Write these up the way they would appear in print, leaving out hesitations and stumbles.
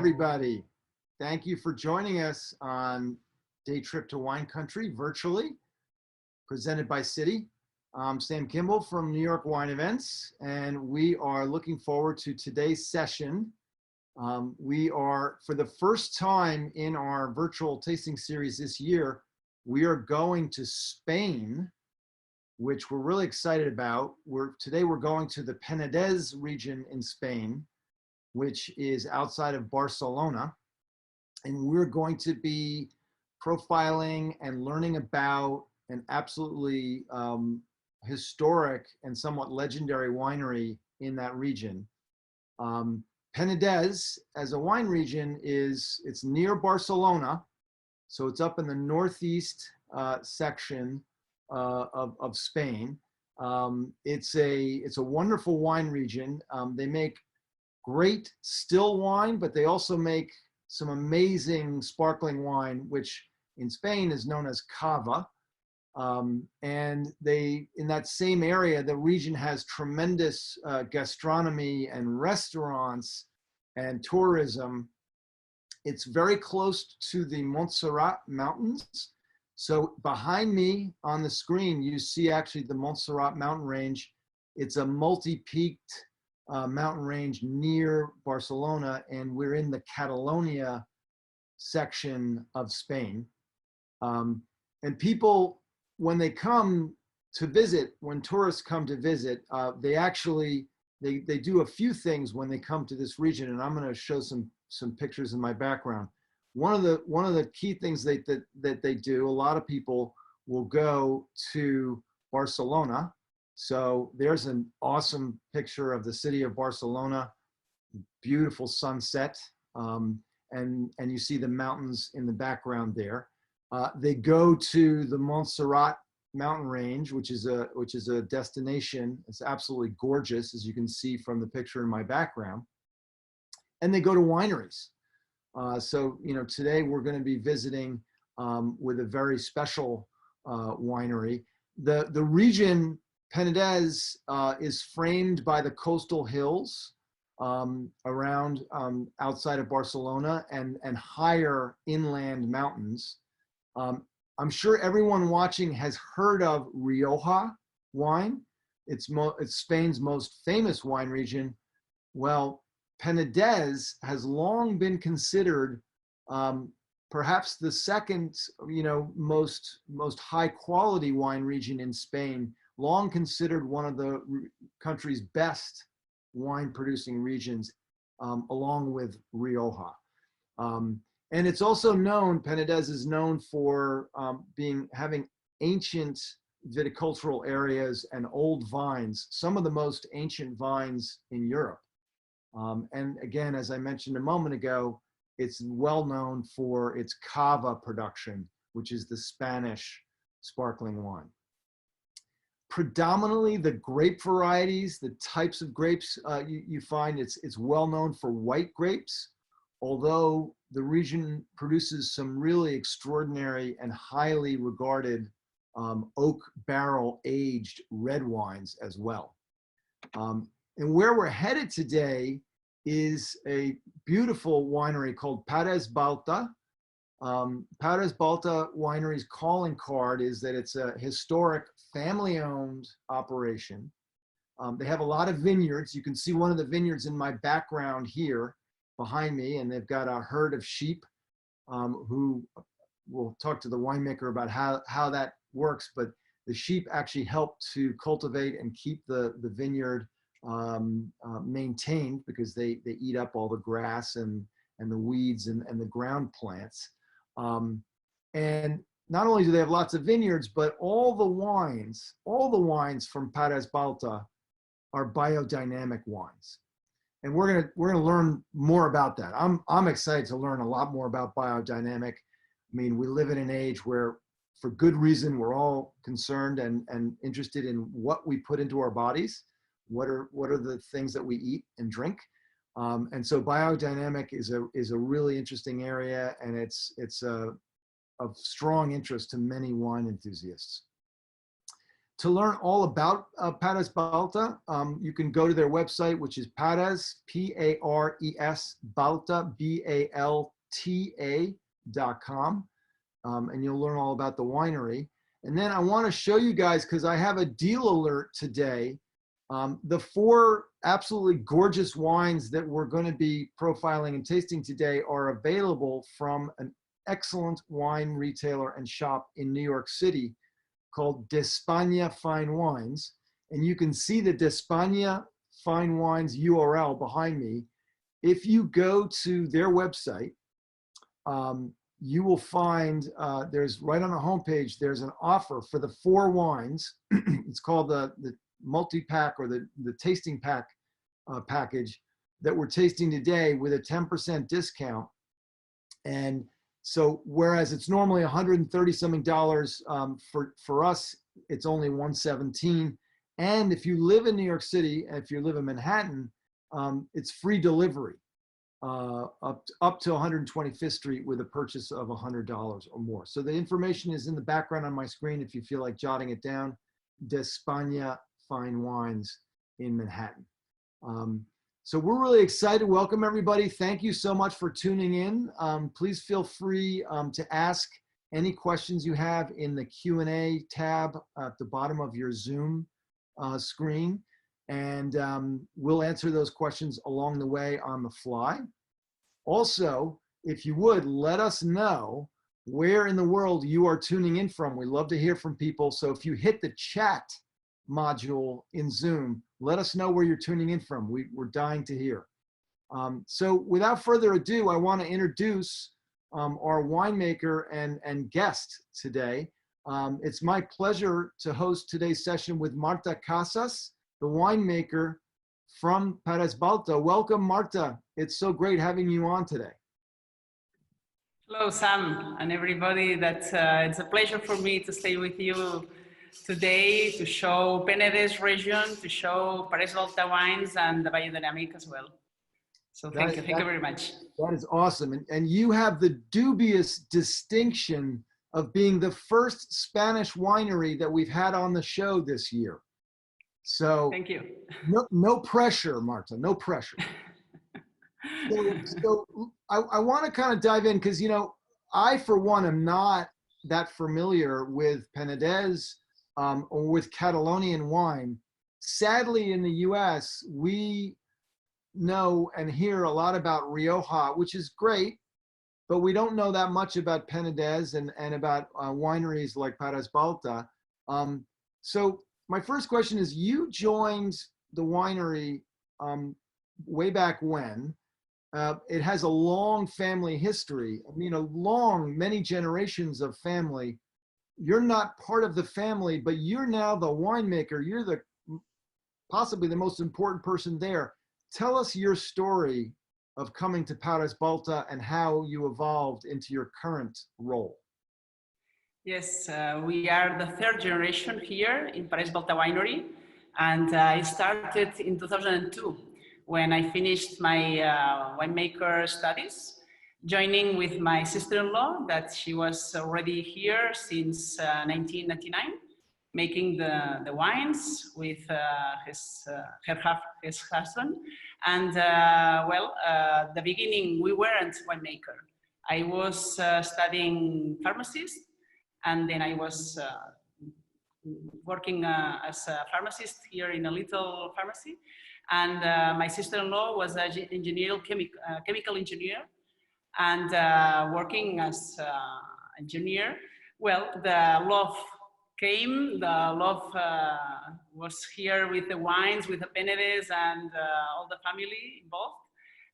everybody. Thank you for joining us on Day Trip to Wine Country virtually, presented by Citi. I'm Sam Kimball from New York Wine Events, and we are looking forward to today's session. We are, for the first time in our virtual tasting series this year, we are going to Spain, which we're really excited about. Today we're going to the Penedès region in Spain, which is outside of Barcelona. And we're going to be profiling and learning about an absolutely historic and somewhat legendary winery in that region. Penedès, as a wine region, it's near Barcelona. So it's up in the northeast section of Spain. It's a wonderful wine region. They make great still wine, but they also make some amazing sparkling wine, which in Spain is known as cava. And in that same area, the region has tremendous gastronomy and restaurants and tourism. It's very close to the Montserrat Mountains. So behind me on the screen, you see actually the Montserrat mountain range. It's a multi-peaked mountain range near Barcelona, and we're in the Catalonia section of Spain. And people, when they come to visit, when tourists come to visit, they do a few things when they come to this region, and I'm going to show some pictures in my background. One of the key things that they do, a lot of people will go to Barcelona. So there's an awesome picture of the city of Barcelona, beautiful sunset, and you see the mountains in the background there. They go to the Montserrat mountain range, which is a destination. It's absolutely gorgeous, as you can see from the picture in my background. And they go to wineries. So today we're going to be visiting with a very special winery. The region Penedès is framed by the coastal hills around outside of Barcelona and higher inland mountains. I'm sure everyone watching has heard of Rioja wine. It's Spain's most famous wine region. Well, Penedès has long been considered perhaps the second, most high quality wine region in Spain, long considered one of the country's best wine producing regions, along with Rioja. And it's also known, Penedès is known for having ancient viticultural areas and old vines, some of the most ancient vines in Europe. And again, as I mentioned a moment ago, it's well known for its cava production, which is the Spanish sparkling wine. Predominantly the grape varieties, the types of grapes you find, it's well known for white grapes, although the region produces some really extraordinary and highly regarded oak barrel aged red wines as well. And where we're headed today is a beautiful winery called Parés Baltà. Parés Baltà Winery's calling card is that it's a historic family-owned operation. They have a lot of vineyards. You can see one of the vineyards in my background here behind me, and they've got a herd of sheep who we'll talk to the winemaker about how that works, but the sheep actually help to cultivate and keep the vineyard maintained, because they eat up all the grass and the weeds and the ground plants. And not only do they have lots of vineyards, but all the wines from Parés Baltà are biodynamic wines. And we're gonna learn more about that. I'm excited to learn a lot more about biodynamic. I mean, we live in an age where, for good reason, we're all concerned and interested in what we put into our bodies. What are the things that we eat and drink? And so biodynamic is a really interesting area, and it's of strong interest to many wine enthusiasts. To learn all about Parés Baltà, you can go to their website, which is Parés, P-A-R-E-S, Balta, B-A-L-T-A.com, and you'll learn all about the winery. And then I want to show you guys, because I have a deal alert today. The 4 absolutely gorgeous wines that we're going to be profiling and tasting today are available from an excellent wine retailer and shop in New York City called D'España Fine Wines. And you can see the D'España Fine Wines URL behind me. If you go to their website, you will find there's right on the homepage, there's an offer for the 4 wines. It's called the multi-pack or the tasting pack package that we're tasting today with a 10% discount. And so whereas it's normally $130 something for us, it's only $117. And if you live in New York City, and if you live in Manhattan, it's free delivery up to 125th Street with a purchase of $100 or more. So the information is in the background on my screen if you feel like jotting it down. D'España Fine Wines in Manhattan. So we're really excited. Welcome everybody. Thank you so much for tuning in. Please feel free to ask any questions you have in the Q&A tab at the bottom of your Zoom screen. And we'll answer those questions along the way on the fly. Also, if you would, let us know where in the world you are tuning in from. We love to hear from people. So if you hit the chat module in Zoom, let us know where you're tuning in from. We're dying to hear. So without further ado, I want to introduce our winemaker and guest today. It's my pleasure to host today's session with Marta Casas, the winemaker from Parés Baltà. Welcome, Marta. It's so great having you on today. Hello, Sam, and everybody. It's a pleasure for me to stay with you today to show Penedès region, to show Parés Baltà wines and the Valle de l'Amic as well. So thank you very much. That is awesome. And you have the dubious distinction of being the first Spanish winery that we've had on the show this year. So thank you. No pressure, Marta, no pressure. So I want to kind of dive in because, you know, I, for one, am not that familiar with Penedès or with Catalonian wine. Sadly, in the US, we know and hear a lot about Rioja, which is great, but we don't know that much about Penedès and about wineries like Parés Baltà. So my first question is, you joined the winery way back when. It has a long family history. I mean, many generations of family. You're not part of the family, but you're now the winemaker. You're possibly the most important person there. Tell us your story of coming to Parés Baltà and how you evolved into your current role. Yes, we are the 3rd generation here in Parés Baltà Winery, and I started in 2002 when I finished my winemaker studies, joining with my sister-in-law that she was already here since 1999, making the wines with his husband. And the beginning, we weren't winemaker. I was studying pharmacist, and then I was working as a pharmacist here in a little pharmacy. And my sister-in-law was an chemical engineer, and working as engineer. Well, the love came, the love was here with the wines, with the Penedès and all the family involved.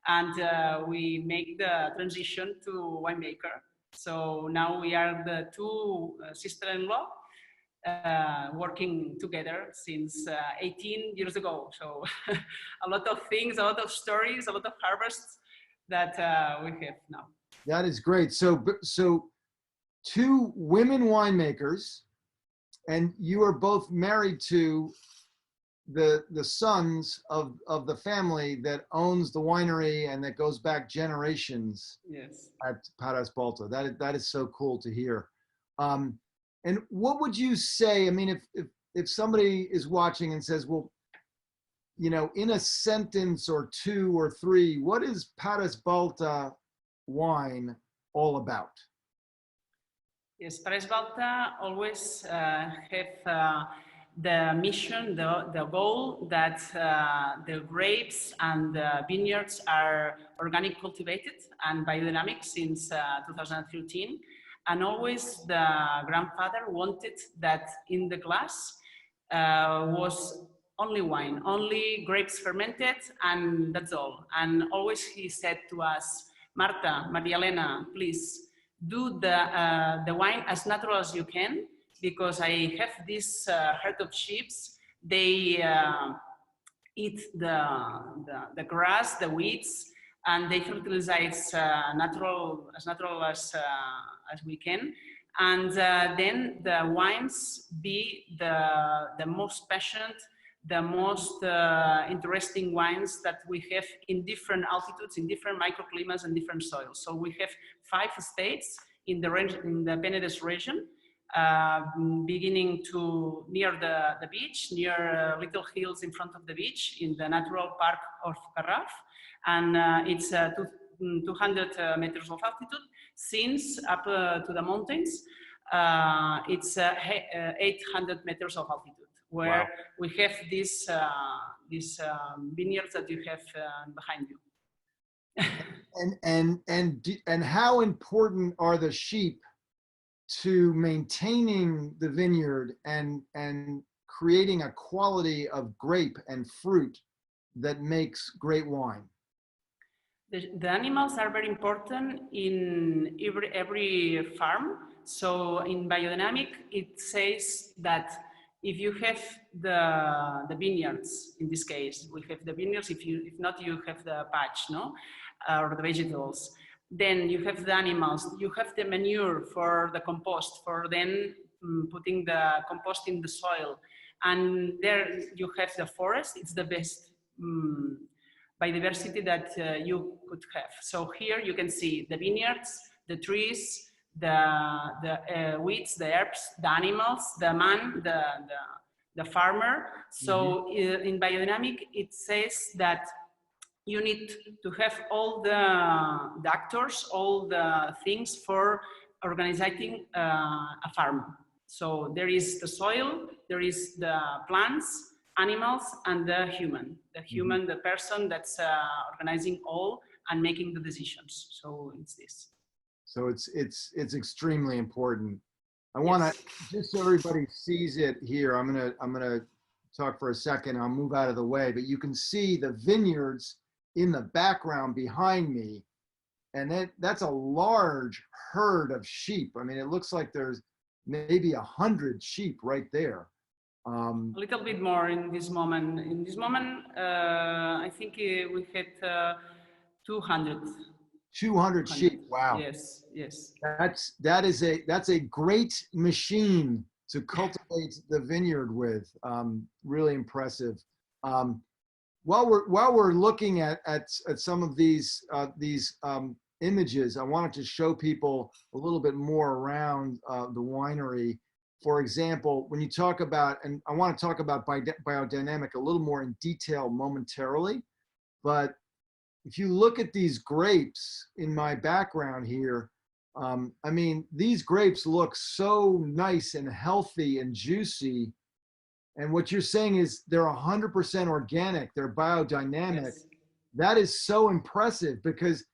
And we make the transition to winemaker. So now we are the 2 sister-in-law working together since 18 years ago. So a lot of things, a lot of stories, a lot of harvests that we have now. That is great. So 2 women winemakers, and you are both married to the sons of the family that owns the winery and that goes back generations. Yes. At Parés Baltà. That is so cool to hear. And what would you say, I mean, if if somebody is watching and says, well, you know, in a sentence or two or three, what is Parés Baltà wine all about? Yes, Parés Baltà always have the mission, the goal that the grapes and the vineyards are organic cultivated and biodynamic since 2013. And always the grandfather wanted that in the glass was only wine, only grapes fermented, and that's all. And always he said to us, Marta, Maria Elena, please do the wine as natural as you can, because I have this herd of sheep. They eat the grass, the weeds, and they fertilize natural as we can. And then the wines be the most passionate, the most interesting wines that we have in different altitudes, in different microclimates and different soils. So we have 5 states in the Penedès region, beginning to near the beach, near little hills in front of the beach in the natural park of Garraf. And it's 200 meters of altitude. Since up to the mountains, it's 800 meters of altitude, where Wow. we have these vineyards that you have behind you. And how important are the sheep to maintaining the vineyard and creating a quality of grape and fruit that makes great wine? The animals are very important in every farm. So in biodynamic, it says that if you have the vineyards, in this case, we have the vineyards. If not, you have the patch, no, or the vegetables. Then you have the animals. You have the manure for the compost, for then putting the compost in the soil. And there you have the forest. It's the best biodiversity that you could have. So here you can see the vineyards, the trees, the weeds, the herbs, the animals, the man, the farmer. So in biodynamic, it says that you need to have all the actors, all the things for organizing a farm. So there is the soil, there is the plants, animals, and the human. The human, the person that's organizing all and making the decisions. So it's this. So it's extremely important. I want to, just so everybody sees it here, I'm gonna talk for a second. I'll move out of the way, but you can see the vineyards in the background behind me, and that's a large herd of sheep. I mean, it looks like there's maybe 100 sheep right there. A little bit more in this moment. In this moment, I think we had 200. 200 sheep. Wow. Yes, yes. That's a great machine to cultivate the vineyard with. Really impressive. While we're looking at some of these images, I wanted to show people a little bit more around the winery. For example, when you talk about, and I want to talk about biodynamic a little more in detail momentarily, but if you look at these grapes in my background here, I mean, these grapes look so nice and healthy and juicy. And what you're saying is they're 100% organic, they're biodynamic. Yes. That is so impressive, because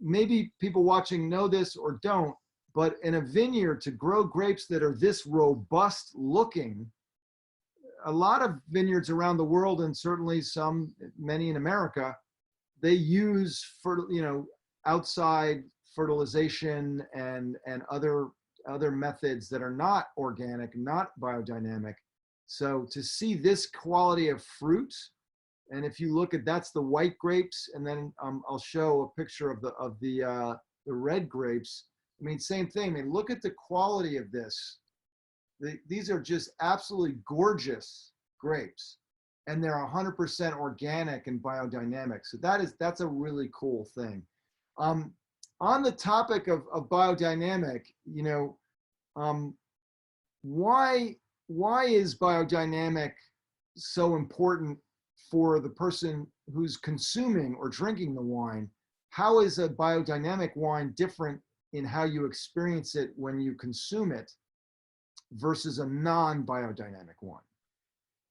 maybe people watching know this or don't, but in a vineyard, to grow grapes that are this robust looking, a lot of vineyards around the world, and certainly many in America, they use outside fertilization and other methods that are not organic, not biodynamic. So to see this quality of fruit, and if you look at, that's the white grapes, and then I'll show a picture of the red grapes. I mean, same thing. I mean, look at the quality of this. These are just absolutely gorgeous grapes, and they're 100% organic and biodynamic. So that's a really cool thing. On the topic of biodynamic, why why is biodynamic so important for the person who's consuming or drinking the wine? How is a biodynamic wine different in how you experience it when you consume it versus a non-biodynamic wine?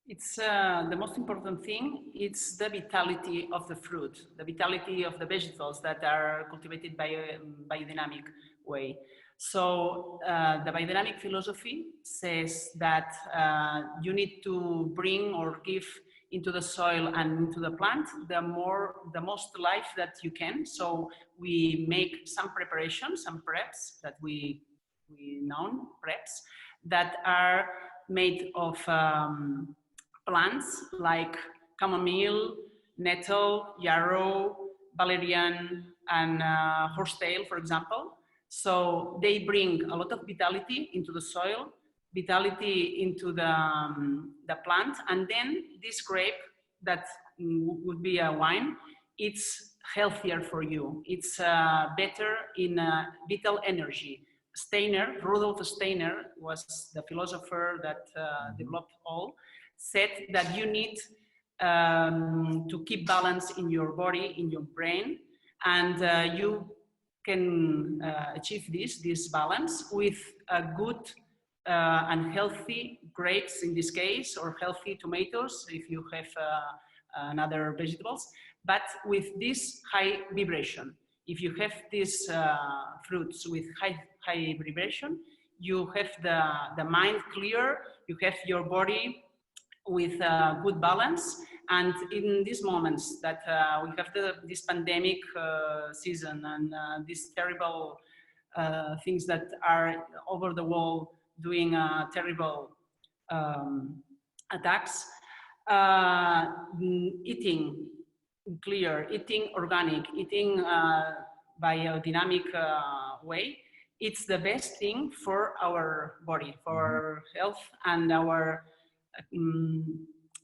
It's the most important thing. It's the vitality of the fruit, the vitality of the vegetables that are cultivated by a biodynamic way. So the biodynamic philosophy says that you need to bring or give into the soil and into the plant the most life that you can. So we make some preparations, some preps that we know preps that are made of plants like chamomile, nettle, yarrow, valerian, and horsetail, for example. So they bring a lot of vitality into the soil, vitality into the plant, and then this grape that would be a wine, it's healthier for you. It's better in vital energy. Steiner, Rudolf Steiner, was the philosopher that developed all, said that you need to keep balance in your body, in your brain, and you can achieve this balance with a good and healthy grapes in this case, or healthy tomatoes if you have another vegetables, but with this high vibration. If you have these fruits with high vibration, you have the mind clear, you have your body with good balance. And in these moments that we have this pandemic season and these terrible things that are over the world doing terrible attacks, eating clear, eating organic, eating biodynamic way, it's the best thing for our body, for our health and our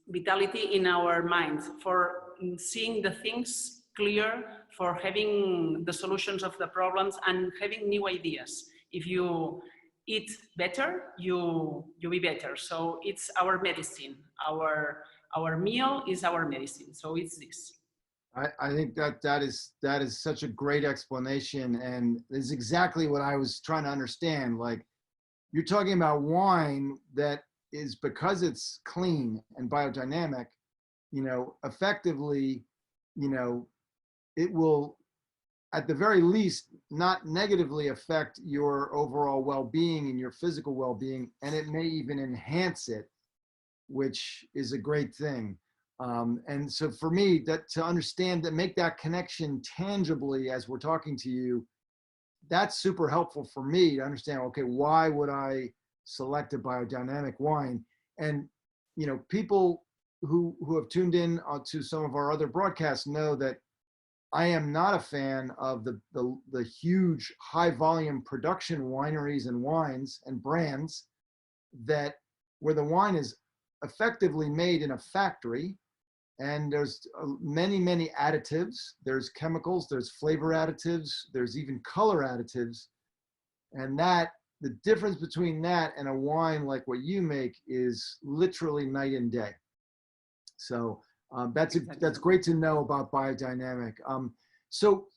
vitality in our mind, for seeing the things clear, for having the solutions of the problems and having new ideas. If you eat better, you be better. So it's our medicine. Our meal is our medicine. So it's this. I think that is such a great explanation, and is exactly what I was trying to understand. Like, you're talking about wine that is, because it's clean and biodynamic, effectively, it will, at the very least, not negatively affect your overall well-being and your physical well-being, and it may even enhance it, which is a great thing. And so for me, that to understand that, make that connection tangibly as we're talking to you, that's super helpful for me to understand, okay, why would I select a biodynamic wine? And, people who have tuned in to some of our other broadcasts know that I am not a fan of the huge high volume production wineries and wines and brands where the wine is effectively made in a factory. And there's many additives. There's chemicals, there's flavor additives, there's even color additives. And the difference between that and a wine like what you make is literally night and day. So that's great to know about biodynamic. So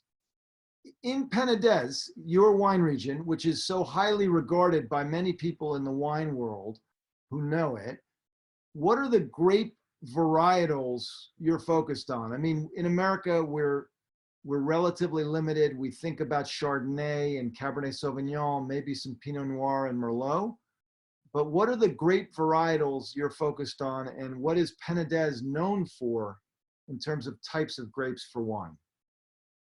in Penedès, your wine region, which is so highly regarded by many people in the wine world who know it, what are the grape varietals you're focused on? I mean, in America, we're relatively limited. We think about Chardonnay and Cabernet Sauvignon, maybe some Pinot Noir and Merlot. But what are the grape varietals you're focused on, and what is Penedès known for in terms of types of grapes for wine?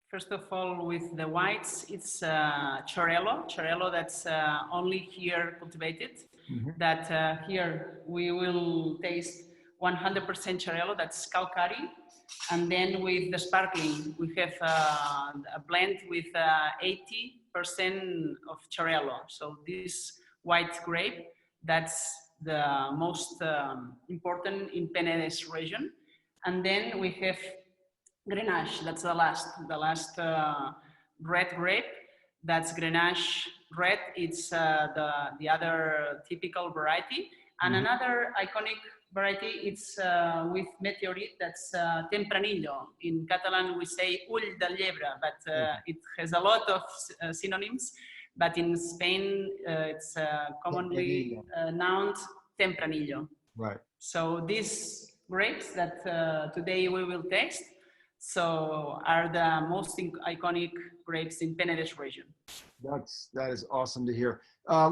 First of all, with the whites, it's Xarel·lo that's only here cultivated. Mm-hmm. That here we will taste 100% Xarel·lo, that's Calcari. And then with the sparkling, we have a blend with 80% of Xarel·lo. So this white grape, that's the most important in Penedès region. And then we have Grenache, that's the last red grape. That's Grenache red. It's the other typical variety. And another iconic variety, it's with meteorite, that's Tempranillo. In Catalan, we say ull de llebre, but it has a lot of synonyms. But in Spain, it's commonly known Tempranillo. Right. So these grapes that today we will taste, so are the most iconic grapes in Penedès region. That is awesome to hear.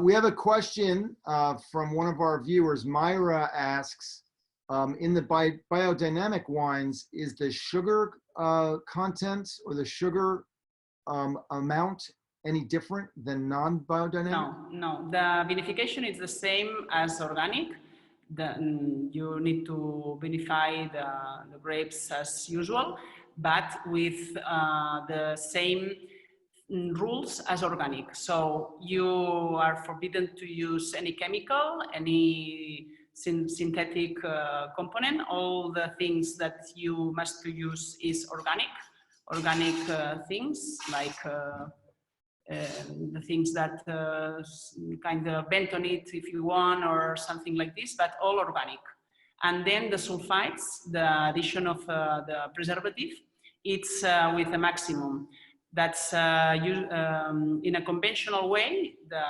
We have a question from one of our viewers. Myra asks, in the biodynamic wines, is the sugar content or the sugar amount any different than non-biodynamic? No. The vinification is the same as organic. You need to vinify the grapes as usual, but with the same rules as organic. So you are forbidden to use any chemical, any synthetic component. All the things that you must use is organic things like the things that kind of bentonite if you want or something like this, but all organic. And then the sulfites, the addition of the preservative, it's with a maximum. That's in a conventional way, the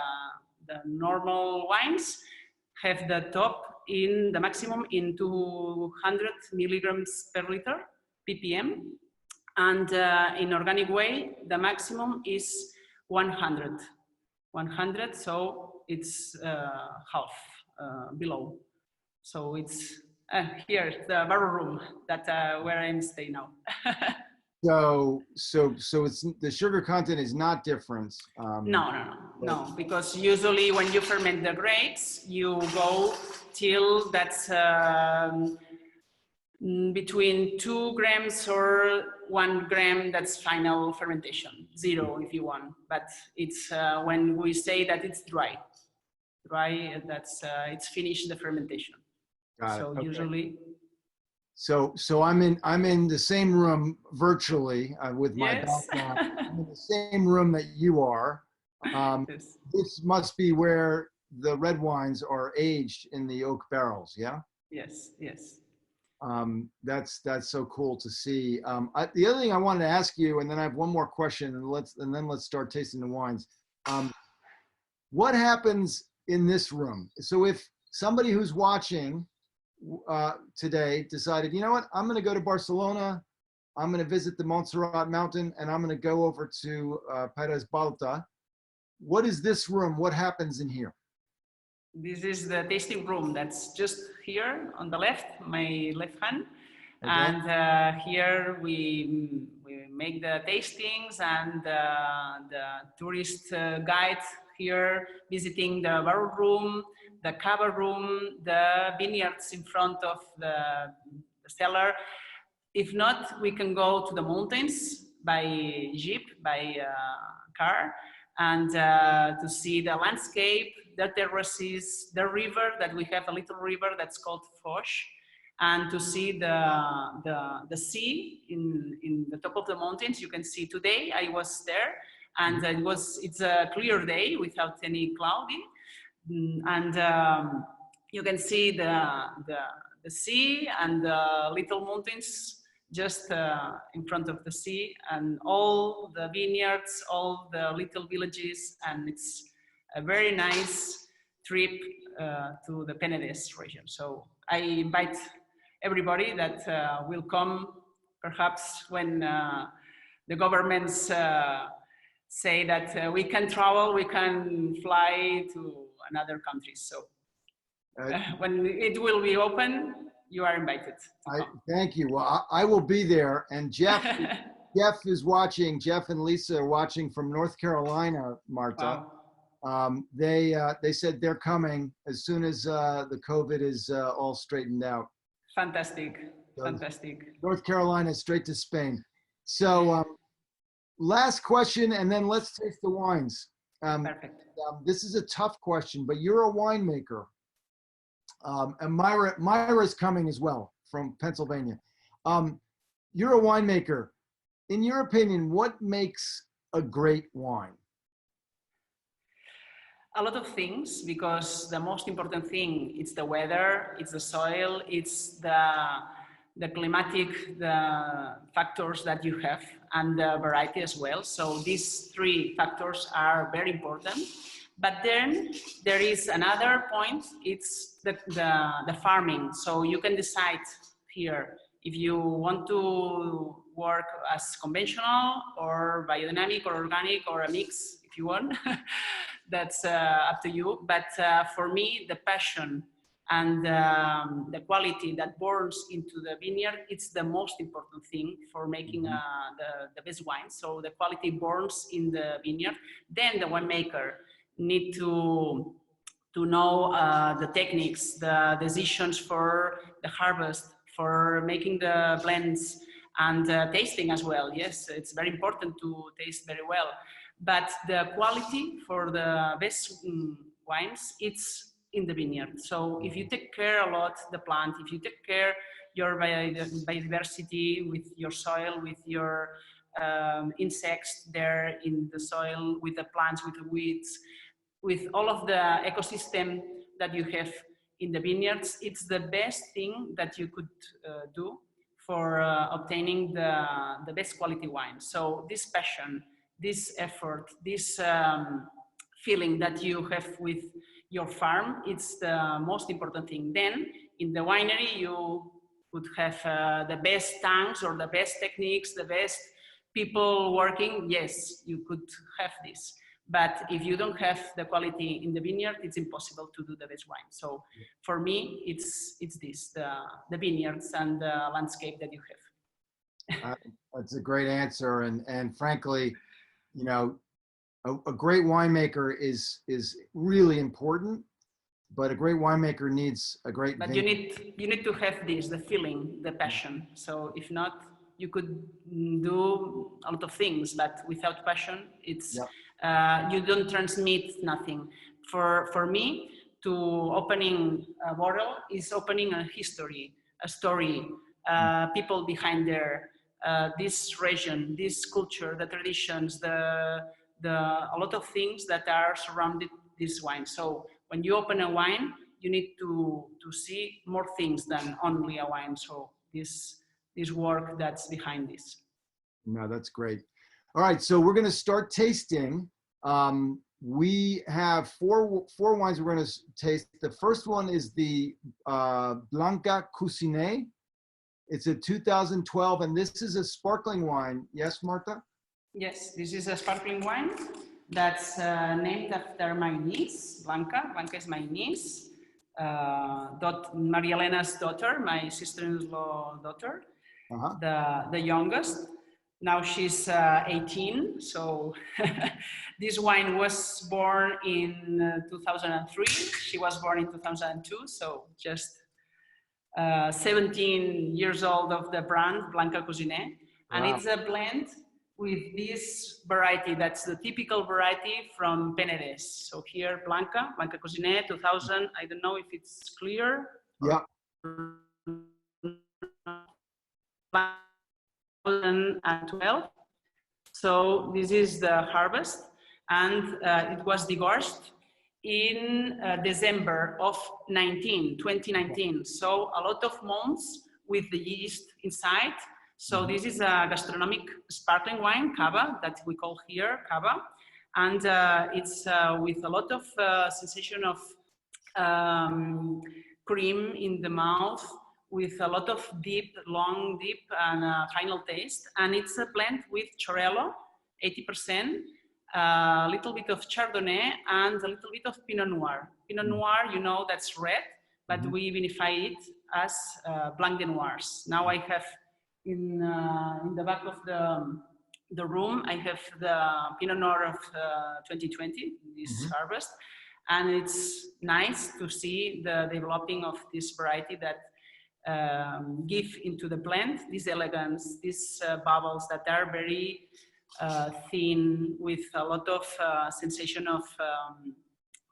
normal wines have the top in the maximum in 200 milligrams per liter, ppm. And in organic way, the maximum is 100, so it's half below. So it's here, the barrel room that where I'm staying now. So it's the sugar content is not different. No, because usually when you ferment the grapes, you go till that's between 2 grams or 1 gram, that's final fermentation, 0 if you want. But it's when we say that it's dry, that's it's finished the fermentation. Got it. So okay. Usually. So I'm in the same room virtually with my yes. background. I'm in the same room that you are. Yes. This must be where the red wines are aged in the oak barrels, yeah? Yes. That's so cool to see. The other thing I wanted to ask you, and then I have one more question, and then let's start tasting the wines. What happens in this room? So if somebody who's watching today decided, you know what, I'm going to go to Barcelona, I'm going to visit the Montserrat mountain, and I'm going to go over to Parés Baltà. What is this room? What happens in here? This is the tasting room that's just here on the left, my left hand. Okay. And here we make the tastings, and the tourist guide here visiting the barrel room, the cava room, the vineyards in front of the cellar. If not, we can go to the mountains by jeep, by car, and to see the landscape, the terraces, the river, that we have a little river that's called Foix, and to see the sea in the top of the mountains. You can see today, I was there, and it's a clear day without any cloudy, and you can see the sea and the little mountains just in front of the sea, and all the vineyards, all the little villages, and it's a very nice trip to the Penedès region. So I invite everybody that will come, perhaps when the governments say that we can travel, we can fly to another countries. So when it will be open, you are invited. Thank you. Well, I will be there. And Jeff, Jeff is watching. Jeff and Lisa are watching from North Carolina, Marta. Wow. They said they're coming as soon as the COVID is all straightened out. Fantastic. So fantastic. North Carolina straight to Spain. So last question, and then let's taste the wines. Perfect. This is a tough question, but you're a winemaker. And Myra's coming as well from Pennsylvania. You're a winemaker. In your opinion, what makes a great wine? A lot of things, because the most important thing, it's the weather, it's the soil, it's the climatic, the factors that you have, and the variety as well. So these three factors are very important. But then there is another point, it's the farming. So you can decide here if you want to work as conventional or biodynamic or organic or a mix if you want. That's up to you. But for me, the passion and the quality that burns into the vineyard, it's the most important thing for making the best wine. So the quality burns in the vineyard. Then the winemaker need to know the techniques, the decisions for the harvest, for making the blends, and tasting as well. Yes, it's very important to taste very well. But the quality for the best wines, it's in the vineyard. So if you take care a lot the plant, if you take care your biodiversity with your soil, with your insects there in the soil, with the plants, with the weeds, with all of the ecosystem that you have in the vineyards, it's the best thing that you could do for obtaining the best quality wine. So this passion, this effort, this feeling that you have with your farm, it's the most important thing. Then in the winery, you could have the best tanks or the best techniques, the best people working. Yes, you could have this. But if you don't have the quality in the vineyard, it's impossible to do the best wine. So for me, it's this, the vineyards and the landscape that you have. That's a great answer. And frankly, you know, a great winemaker is really important, but a great winemaker needs a great But vineyard. you need to have this, the feeling, the passion. So if not, you could do a lot of things, but without passion, it's you don't transmit nothing. For me, to opening a bottle is opening a history, a story, people behind there, this region, this culture, the traditions, a lot of things that are surrounded this wine. So when you open a wine, you need to see more things than only a wine. So this work that's behind this. No, that's great. All right, so we're going to start tasting. We have four wines we're going to taste. The first one is the Balta Cusiné. It's a 2012, and this is a sparkling wine. Yes, Marta? Yes, this is a sparkling wine that's named after my niece, Blanca. Blanca is my niece, Maria Elena's daughter, my sister-in-law daughter, the youngest. Now she's 18, so this wine was born in 2003. She was born in 2002, so just 17 years old of the brand, Balta Cusiné. And it's a blend with this variety, that's the typical variety from Penedès. So here, Balta Cusiné 2000, I don't know if it's clear. Yeah. 2012. So this is the harvest, and it was degorged in December of 2019. So a lot of months with the yeast inside. So this is a gastronomic sparkling wine, cava, that we call here cava. And it's with a lot of sensation of cream in the mouth, with a lot of long dip and final taste. And it's a blend with Chorello, 80%, a little bit of Chardonnay, and a little bit of Pinot Noir. Pinot Noir, you know, that's red, but we vinify it as Blanc de Noirs. Now I have in the back of the room, I have the Pinot Noir of 2020, this harvest. And it's nice to see the developing of this variety that give into the blend this elegance, these bubbles that are very thin, with a lot of sensation of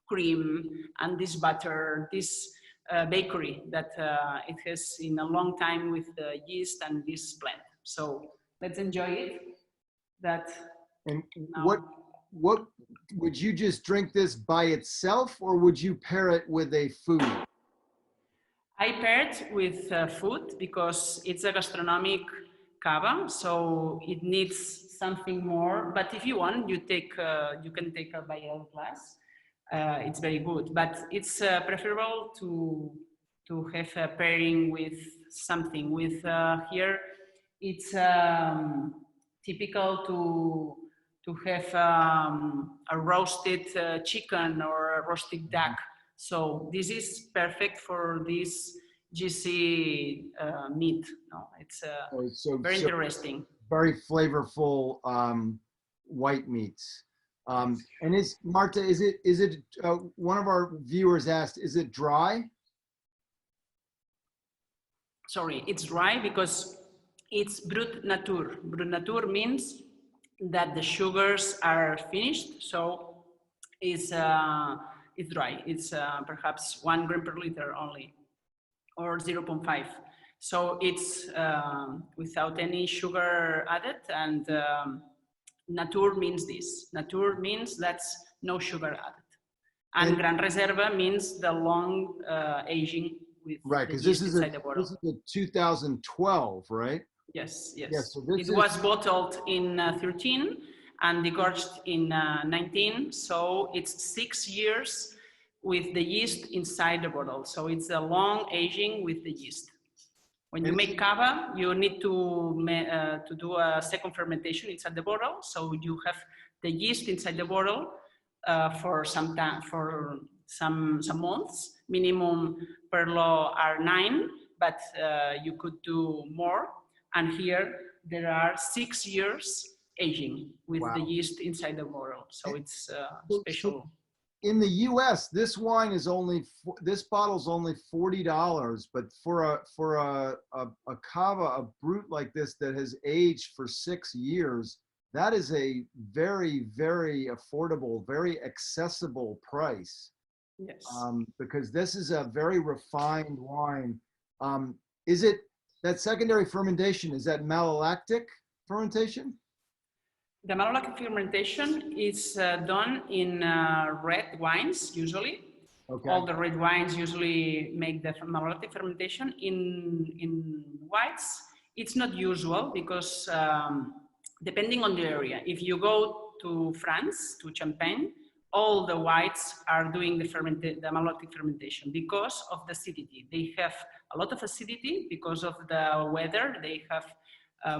cream, and this butter, this bakery that it has in a long time with the yeast and this blend. So let's enjoy it. And would you just drink this by itself, or would you pair it with a food? I paired with food because it's a gastronomic cava, so it needs something more. But if you want, you can take a by a glass. It's very good, but it's preferable to have a pairing with something. With here, it's typical to have a roasted chicken or a roasted duck. So this is perfect for this juicy meat. No, it's very interesting. Very flavorful white meats. And Marta, is it one of our viewers asked, is it dry? Sorry, it's dry because it's brut nature. Brut nature means that the sugars are finished, so it's dry. It's perhaps 1 gram per liter only, or 0.5. So it's without any sugar added, and nature means this. Nature means that's no sugar added. And Gran Reserva means the long aging with right, because this is a 2012, right? Yes. So it was bottled in 13 and degorged in 19. So it's 6 years with the yeast inside the bottle. So it's a long aging with the yeast. When you make cava, you need to do a second fermentation inside the bottle. So you have the yeast inside the bottle for some time, for some months. Minimum per law are 9, but you could do more. And here there are 6 years aging with the yeast inside the bottle. So it's special. In the U.S., this wine is this bottle's only $40, but for a cava, a brut like this that has aged for 6 years, that is a very, very affordable, very accessible price. Yes. Because this is a very refined wine. Is it that secondary fermentation? Is that malolactic fermentation? The malolactic fermentation is done in red wines usually. Okay. All the red wines usually make the malolactic fermentation. In whites, it's not usual because depending on the area. If you go to France, to Champagne, all the whites are doing the malolactic fermentation because of the acidity. They have a lot of acidity because of the weather. They have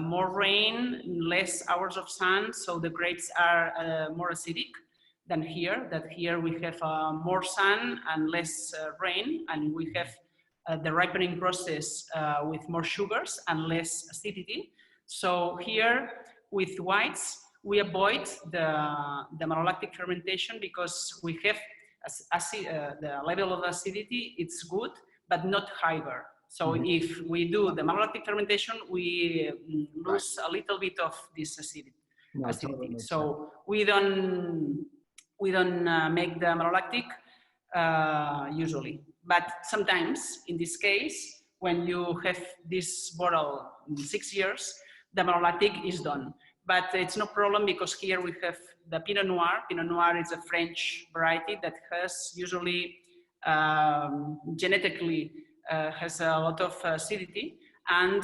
more rain, less hours of sun, so the grapes are more acidic than here. That here we have more sun and less rain, and we have the ripening process with more sugars and less acidity. So here with whites, we avoid the malolactic fermentation because we have the level of acidity, it's good, but not higher. So if we do the malolactic fermentation, we lose a little bit of this acidity. Totally. So we don't make the malolactic usually, but sometimes in this case, when you have this bottle in 6 years, the malolactic is done. But it's no problem because here we have the Pinot Noir. Pinot Noir is a French variety that has usually genetically has a lot of acidity, and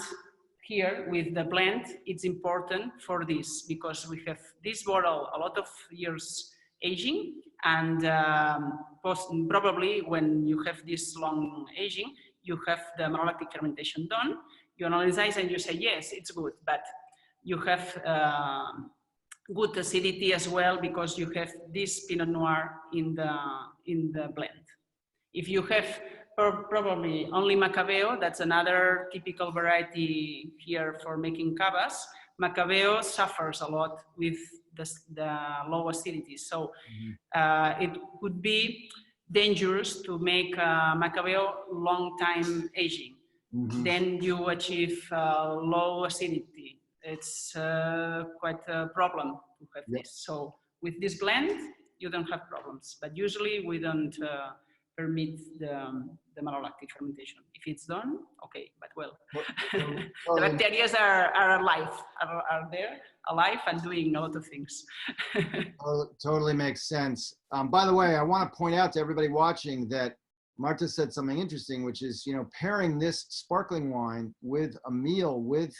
here with the blend it's important for this because we have this bottle a lot of years aging, and probably when you have this long aging you have the malolactic fermentation done, you analyze and you say yes, it's good, but you have good acidity as well because you have this Pinot Noir in the blend. If you have probably only Macabeo, that's another typical variety here for making cavas. Macabeo suffers a lot with the low acidity, so it would be dangerous to make Macabeo long time aging. Then you achieve low acidity. It's quite a problem to have this. So with this blend, you don't have problems, but usually we don't permit the malolactic fermentation. If it's done, okay, but well, the bacteria are alive, are there, alive and doing a lot of things. Totally makes sense. By the way, I want to point out to everybody watching that Marta said something interesting, which is, you know, pairing this sparkling wine with a meal with,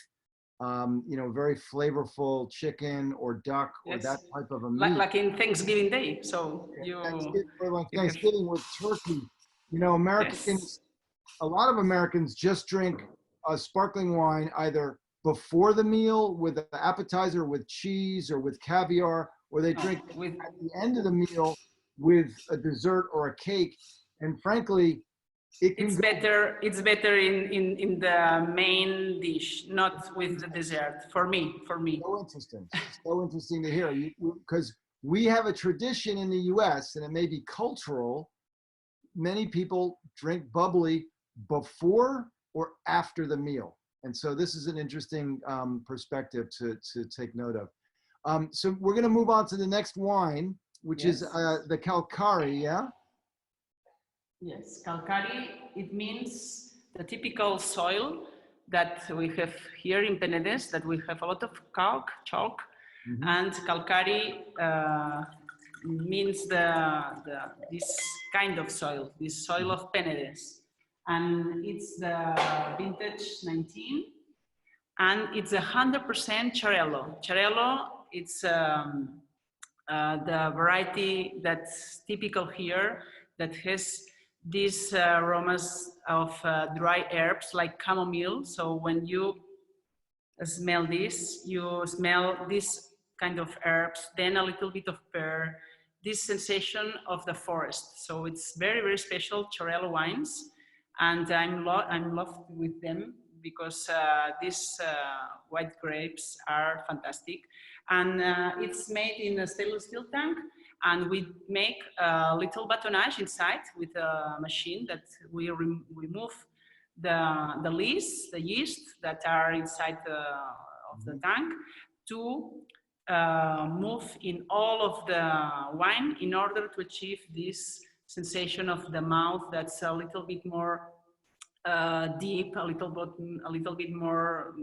you know, very flavorful chicken or duck or Yes. that type of a meat. Like in Thanksgiving Day. So Thanksgiving with turkey. You know, Americans, yes. A lot of Americans just drink a sparkling wine either before the meal with an appetizer with cheese or with caviar, or they drink at the end of the meal with a dessert or a cake. And frankly, it's better in the main dish, not with the dessert. For me. So interesting. So interesting to hear. Because we have a tradition in the U.S., and it may be cultural. Many people drink bubbly before or after the meal, and so this is an interesting perspective to take note of. So we're going to move on to the next wine, which is the Calcari. Yeah. Yes, Calcari, it means the typical soil that we have here in Penedès, that we have a lot of chalk, and Calcari means this kind of soil, this soil of Penedès. And it's the vintage 19, and it's 100% Xarel·lo. Xarel·lo, it's the variety that's typical here, that has these aromas of dry herbs like chamomile. So when you smell this, you smell this kind of herbs, then a little bit of pear, this sensation of the forest. So it's very, very special Xarel·lo wines, and I'm loved with them because these white grapes are fantastic. And it's made in a stainless steel tank, and we make a little batonnage inside with a machine that we remove the lees, the yeast that are inside of the tank, to move in all of the wine in order to achieve this sensation of the mouth that's a little bit more deep, a little bit more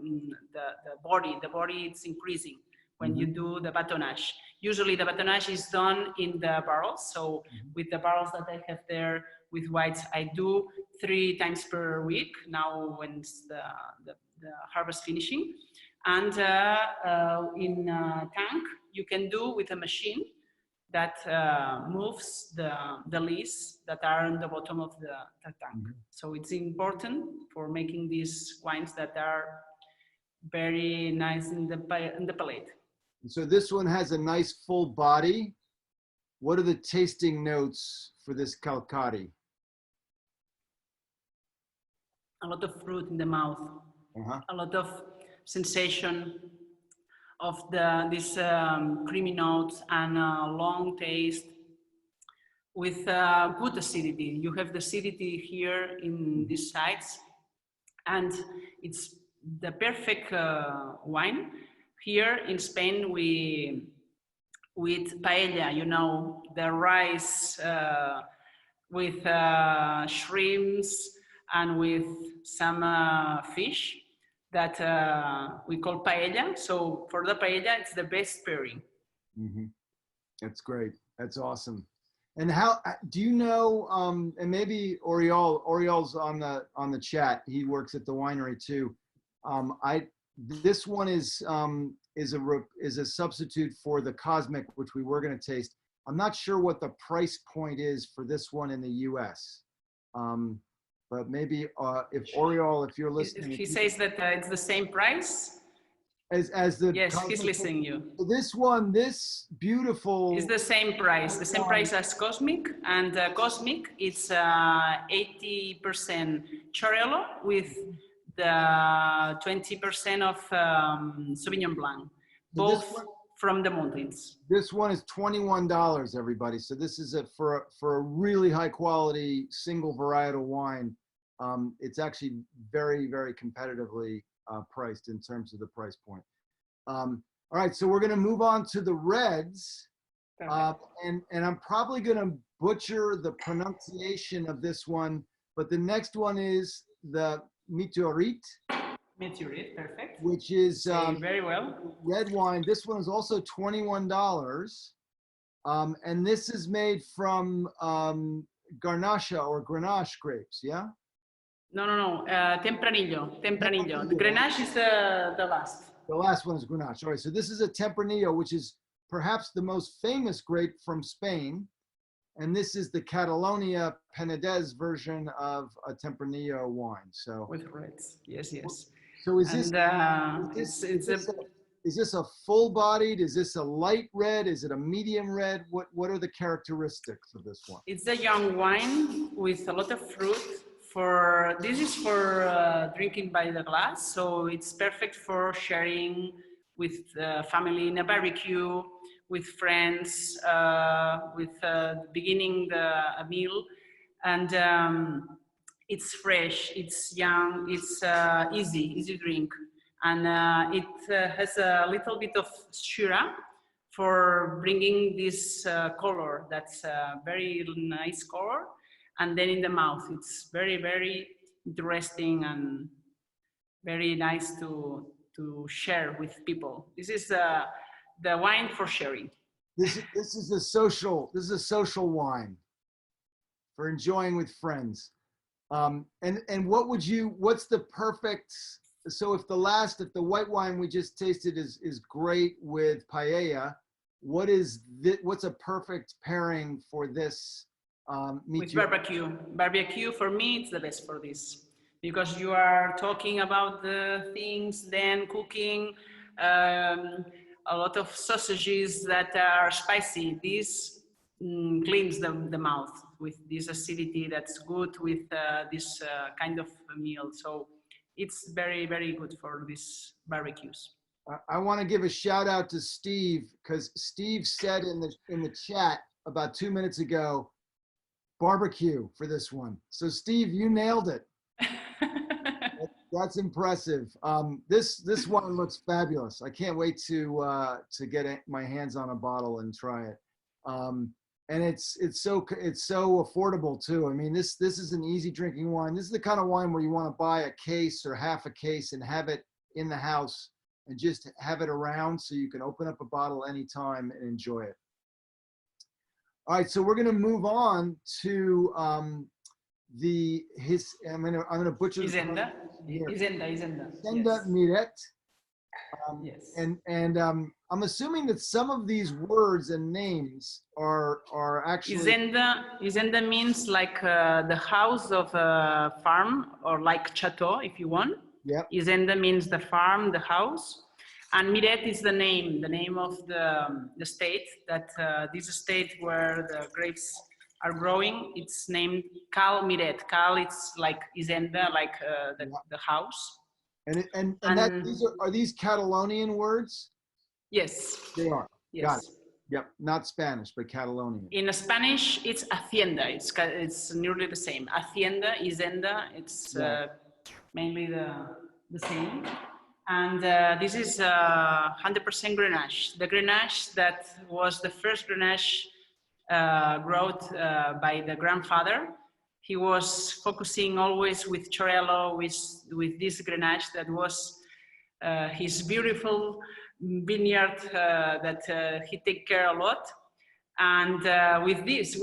the body it's increasing when you do the batonnage. Usually the batonnage is done in the barrels. So with the barrels that I have there with whites, I do 3 times per week now when the harvest finishing. And in tank, you can do with a machine that moves the lees that are on the bottom of the tank. So it's important for making these wines that are very nice in the palate. So this one has a nice full body. What are the tasting notes for this Calcari? A lot of fruit in the mouth, a lot of sensation of this creamy notes, and a long taste with good acidity. You have the acidity here in these sides, and it's the perfect wine. Here in Spain, with paella, you know, the rice with shrimps and with some fish that we call paella. So for the paella, it's the best pairing. That's great. That's awesome. And how do you know? And maybe Oriol's on the chat. He works at the winery too. This one is a substitute for the Cosmic, which we were going to taste. I'm not sure what the price point is for this one in the U.S. But maybe if Oriol, if you're listening, he says that it's the same price as the yes, Cosmic, he's listening you. This one, this beautiful, is the same price as Cosmic, and Cosmic it's 80% Xarel·lo with the 20% of Sauvignon Blanc, both from the mountains. This one is $21, everybody. So this is for a really high quality single varietal wine. It's actually very, very competitively priced in terms of the price point. All right, so we're going to move on to the reds. And I'm probably going to butcher the pronunciation of this one, but the next one is the Meteorite. Meteorite, perfect. Which is very well. Red wine. This one is also $21. And this is made from Garnacha or Grenache grapes, yeah? No. Tempranillo. The Grenache is the last. The last one is Grenache. All right, so this is a Tempranillo, which is perhaps the most famous grape from Spain. And this is the Catalonia Penedès version of a Tempranillo wine. So with reds, yes. So is this, is this a full-bodied? Is this a light red? Is it a medium red? What are the characteristics of this one? It's a young wine with a lot of fruit. This is for drinking by the glass, so it's perfect for sharing with family in a barbecue, with friends, with beginning a meal, and it's fresh, it's young, it's easy drink, and it has a little bit of Syrah for bringing this color. That's a very nice color, and then in the mouth, it's very interesting and very nice to share with people. This is the wine for sharing. This is a social wine for enjoying with friends. And what's the perfect, so if the white wine we just tasted is great with paella, what's a perfect pairing for this? With barbecue. Barbecue for me, it's the best for this, because you are talking about the things, then cooking, a lot of sausages that are spicy. This cleans the mouth with this acidity that's good with this kind of meal. So it's very good for these barbecues. I want to give a shout out to Steve, because Steve said in the chat about 2 minutes ago, barbecue for this one. So Steve, you nailed it. That's impressive. This one looks fabulous. I can't wait to get my hands on a bottle and try it. And it's so affordable too. I mean, this is an easy drinking wine. This is the kind of wine where you want to buy a case or half a case and have it in the house and just have it around so you can open up a bottle anytime and enjoy it. All right, so we're going to move on to I'm going to butcher Isenda. Isenda Miret. Yes. And I'm assuming that some of these words and names are actually. Isenda means like the house of a farm, or like chateau if you want. Yep. Isenda means the farm, the house. And Miret is the name of the state, that this state where the grapes are growing. It's named Cal Miret. Cal, it's like Isenda, like the house. And are these Catalonian words? Yes. They are. Yes. Got it. Yep. Not Spanish, but Catalonian. In Spanish, it's Hacienda. It's nearly the same. Hacienda, Isenda, it's mainly the same. And this is 100% Grenache. The Grenache that was the first Grenache growth by the grandfather. He was focusing always with Chorello, with this Grenache that was his beautiful vineyard that he take care a lot. And with this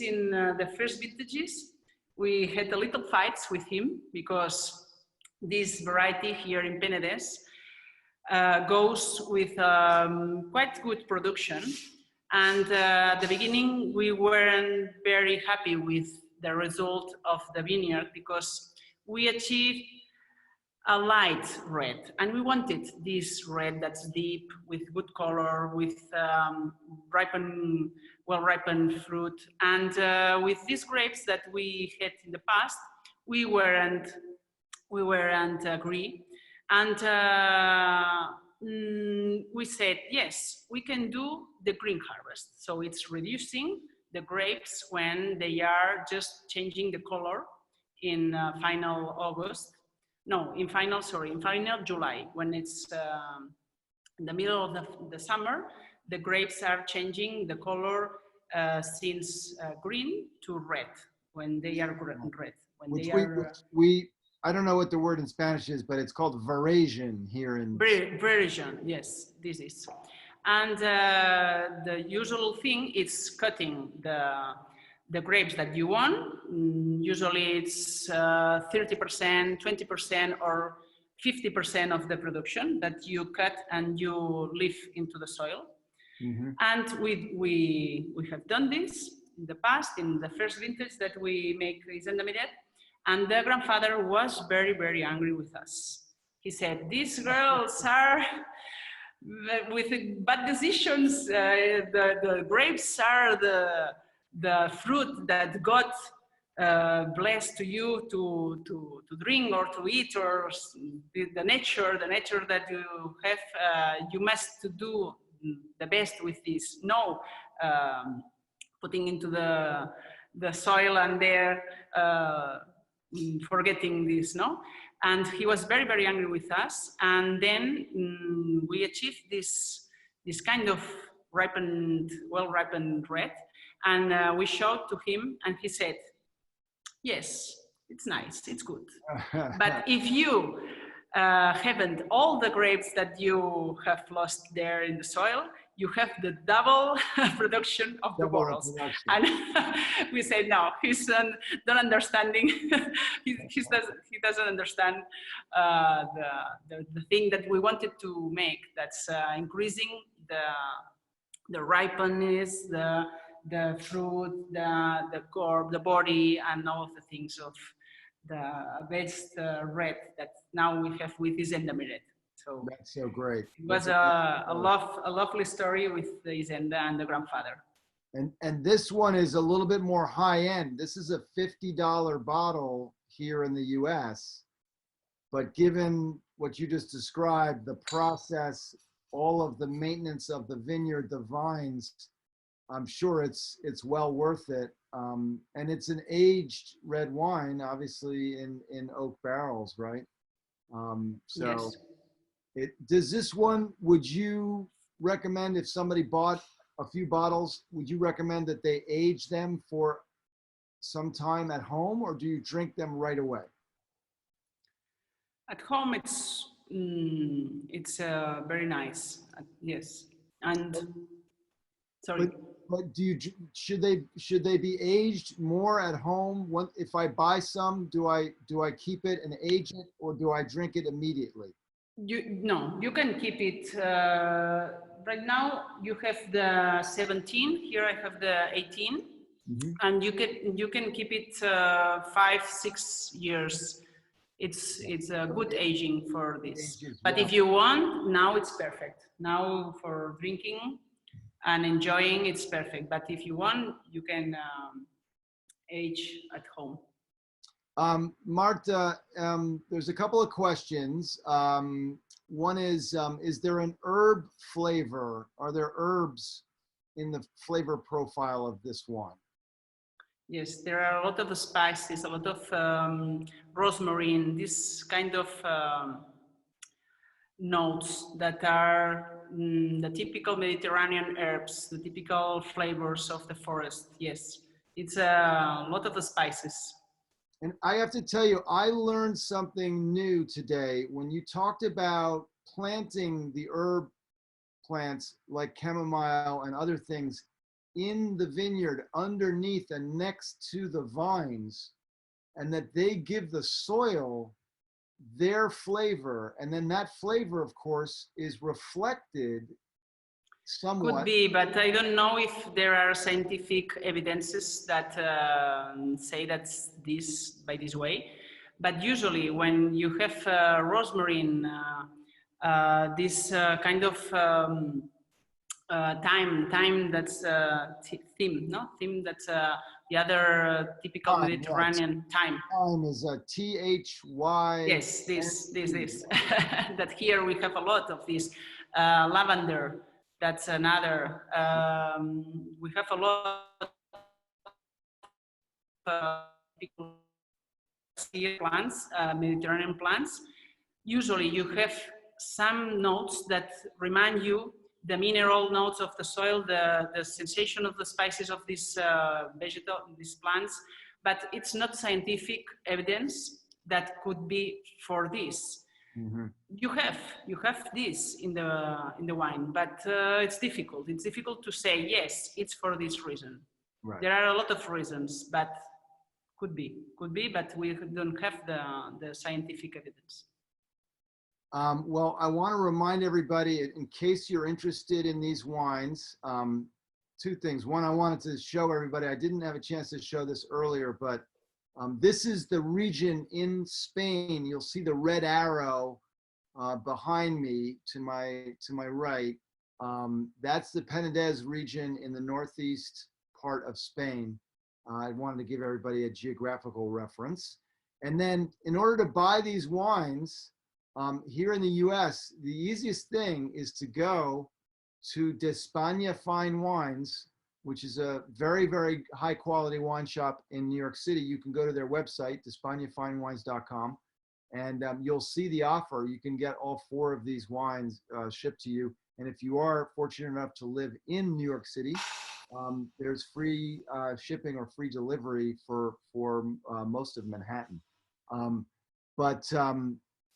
in the first vintages, we had a little fights with him, because this variety here in Penedès goes with quite good production. And at the beginning, we weren't very happy with the result of the vineyard, because we achieved a light red, and we wanted this red that's deep, with good color, with well-ripened fruit. And with these grapes that we had in the past, we weren't agree. And we said, yes, we can do the green harvest. So it's reducing the grapes when they are just changing the color in final July, when it's in the middle of the summer. the grapes are changing the color since green to red when they are red. When Which they are I don't know what the word in Spanish is, but it's called veraison here in version. Yes, this is. And the usual thing is cutting the grapes that you want. Usually it's 30%, 20%, or 50% of the production that you cut and you leave into the soil. Mm-hmm. And we have done this in the past, in the first vintage that we make is intermediate. And the grandfather was very, very angry with us. He said, these girls are with bad decisions. The grapes are the fruit that God blessed to you to drink or to eat, or the nature that you have, you must to do the best with this. No, putting into the soil and there forgetting this, no? And he was very, very angry with us. And then we achieved this kind of ripened, well-ripened red. And we showed to him, and he said, yes, it's nice, it's good. But if you haven't all the grapes that you have lost there in the soil, you have the double production of the bottles. And we say, no, he's not understanding. he doesn't understand the thing that we wanted to make. That's increasing the ripeness, the fruit, the core, the body, and all of the things of the best red that now we have with this intermediate. So that's so great. It was a lovely story with the Isenda and the grandfather. And this one is a little bit more high end. This is a $50 bottle here in the US, but given what you just described, the process, all of the maintenance of the vineyard, the vines, I'm sure it's well worth it. And it's an aged red wine, obviously in oak barrels, right? So yes. Does this one, would you recommend, if somebody bought a few bottles, would you recommend that they age them for some time at home, or do you drink them right away? At home, it's very nice. Yes. And sorry. But should they be aged more at home? If I buy some, do I keep it and age it, or do I drink it immediately? No, you can keep it. Right now you have the 17. Here I have the 18, mm-hmm. And you can keep it 5-6 years. It's a good aging for this. But if you want, now it's perfect. Now for drinking and enjoying, it's perfect. But if you want, you can age at home. Marta, there's a couple of questions. One is there an herb flavor? Are there herbs in the flavor profile of this wine? Yes, there are a lot of spices, a lot of rosemary, this kind of notes that are the typical Mediterranean herbs, the typical flavors of the forest. Yes, it's a lot of the spices. And I have to tell you, I learned something new today when you talked about planting the herb plants like chamomile and other things in the vineyard underneath and next to the vines, and that they give the soil their flavor, and then that flavor, of course, is reflected somewhat. Could be, but I don't know if there are scientific evidences that say that's this by this way. But usually, when you have rosemary, this kind of thyme that's theme, no? Theme that's the other typical Mediterranean thyme. Thyme is a T-H-Y. Yes, this. That here we have a lot of this. Lavender, that's another. We have a lot of plants, Mediterranean plants. Usually you have some notes that remind you the mineral notes of the soil, the sensation of the spices of these these plants, but it's not scientific evidence that could be for this. Mm-hmm. You have this in the wine, but it's difficult. It's difficult to say yes, it's for this reason. Right. There are a lot of reasons, but could be, but we don't have the scientific evidence. Well, I want to remind everybody, in case you're interested in these wines, two things. One, I wanted to show everybody, I didn't have a chance to show this earlier, but this is the region in Spain. You'll see the red arrow behind me to my right. That's the Penedès region in the northeast part of Spain. I wanted to give everybody a geographical reference. And then in order to buy these wines, here in the US, the easiest thing is to go to D'Espagne Fine Wines, which is a very, very high quality wine shop in New York City. You can go to their website, d'espagnefinewines.com, and you'll see the offer. You can get all 4 of these wines shipped to you. And if you are fortunate enough to live in New York City, there's free shipping or free delivery for most of Manhattan.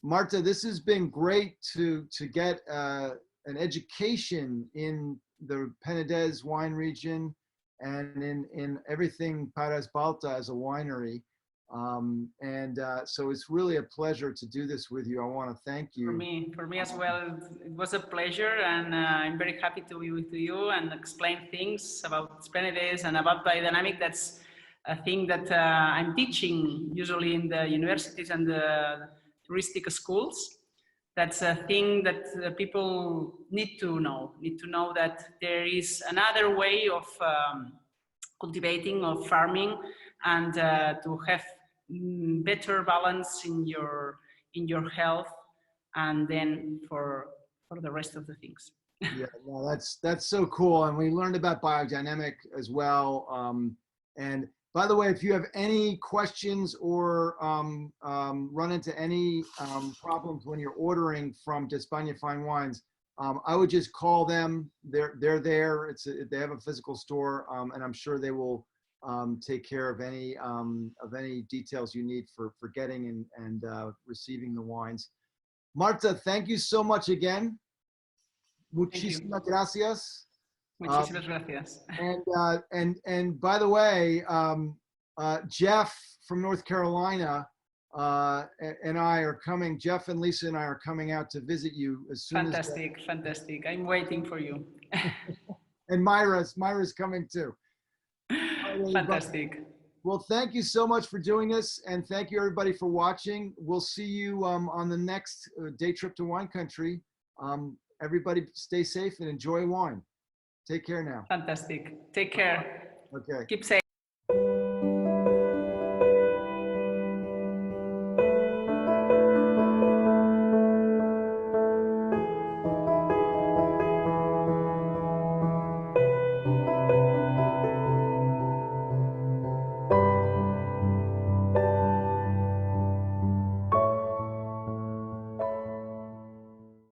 Marta, this has been great to get an education in the Penedès wine region and in everything Parés Baltà as a winery. So it's really a pleasure to do this with you. I want to thank you. For me as well, it was a pleasure, and I'm very happy to be with you and explain things about Penedès and about biodynamic. That's a thing that I'm teaching usually in the universities and the touristic schools. That's a thing that people need to know that there is another way of cultivating, of farming, and to have better balance in your health, and then for the rest of the things. Yeah, no, that's so cool. And we learned about biodynamic as well. And by the way, if you have any questions or run into any problems when you're ordering from D'Espagne Fine Wines, I would just call them. They're there. They have a physical store, and I'm sure they will take care of any details you need for getting and receiving the wines. Marta, thank you so much again. Muchísimas gracias. Muchísimas gracias. And by the way, Jeff from North Carolina and I are coming. Jeff and Lisa and I are coming out to visit you as soon as. Fantastic! I'm waiting for you. And Myra's coming too. Fantastic. Well, thank you so much for doing this, and thank you everybody for watching. We'll see you on the next day trip to wine country. Everybody stay safe and enjoy wine. Take care now. Fantastic. Take care. Okay. Keep safe.